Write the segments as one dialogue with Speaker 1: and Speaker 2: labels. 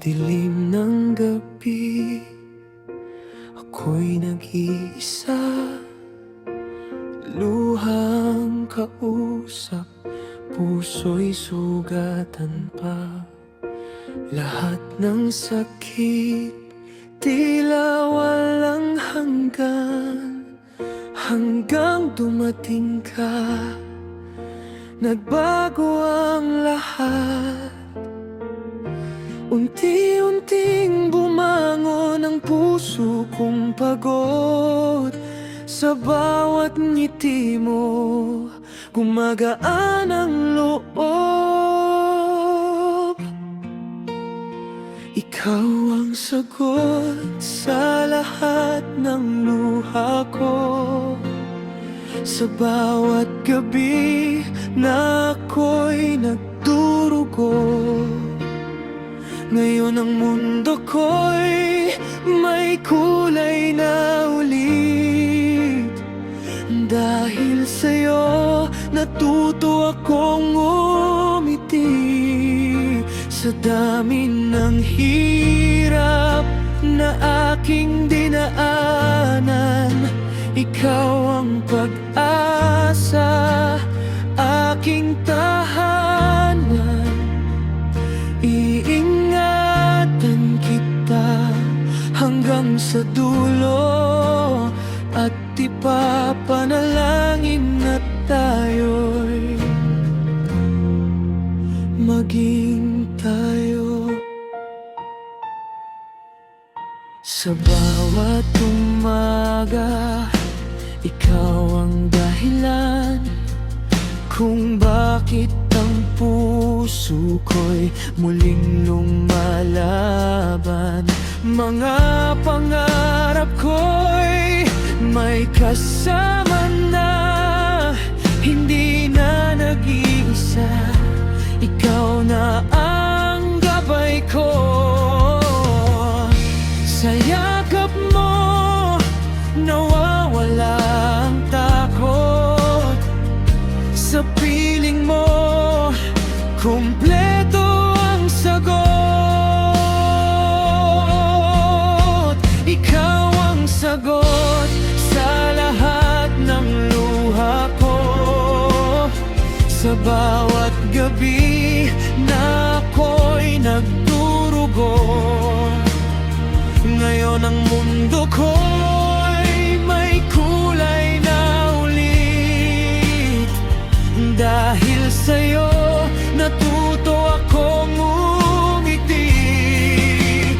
Speaker 1: dilim ng gabi, ako'y nag-iisa, luhang kausap, puso'y sugatan pa. Lahat ng sakit, tila walang hanggan, hanggang dumating ka. Nagbago ang lahat, unti-unting bumangon ang puso kong pagod. Sa bawat ngiti mo, gumagaan ang loob. Ikaw ang sagot sa lahat ng luha ko. Sa bawat gabi na ako'y nagdurugo, ngayon ang mundo ko'y may kulay na ulit. Dahil sa'yo, natuto akong umiti. Sa dami ng hirap na aking dinaanan, ikaw ang pag-asa, aking tahanan. Iingatan kita hanggang sa dulo, at ipapanalangin na tayo'y maging tayo. Sa bawat umaga, ikaw ang dahilan kung bakit ang puso ko'y muling lumalaban. Mga pangarap ko'y may kasama na, hindi na nag-iisa. Ikaw na ang gabay ko. Sa yakap mo, nawawala ang takot. Sa piling mo, kumpleto ang sagot. Ikaw ang sagot sa lahat ng luha ko. Sa bawat gabi na ako'y nagdurugo, ngayon ang mundo ko'y may kulay na ulit. Dahil sa'yo, natuto akong umiti.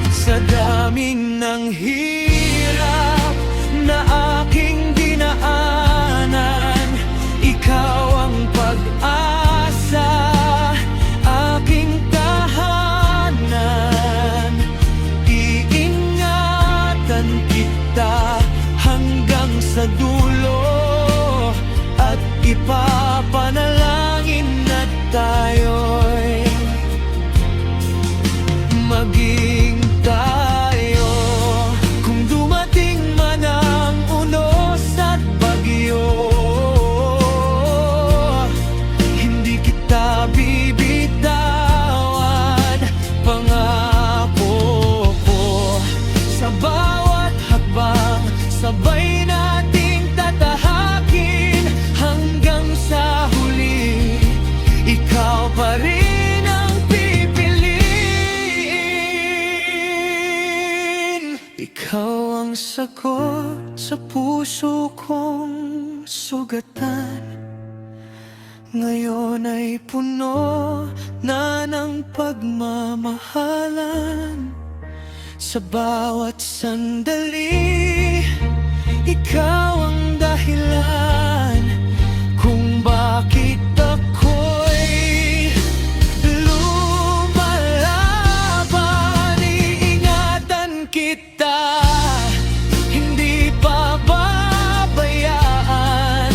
Speaker 1: Sa daming ng hirap na aking dinaanan, ikaw ang pag-asa, aking tahanan. Iingatan kita hanggang sa dulo, at ipapanalangin na tayo'y maging tayo. Kung dumating man ang unos at bagyo, hindi kita bibitawan. Pangako ko, sa bawat hakbang, sabay nating tatahakin hanggang sa huli. Ikaw pa rin ang pipiliin. Ikaw ang sagot sa puso kong sugatan, ngayon ay puno na ng pagmamahalan. Sa bawat sandali, ikaw ang dahilan kung bakit ako'y lumalaban. Iingatan kita, hindi pababayaan.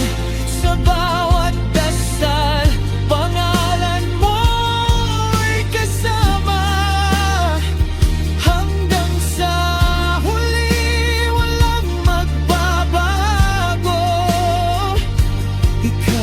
Speaker 1: Sa bawat dasal, pangalan mo'y kasama. Hanggang sa huli, walang magbabago. Ikaw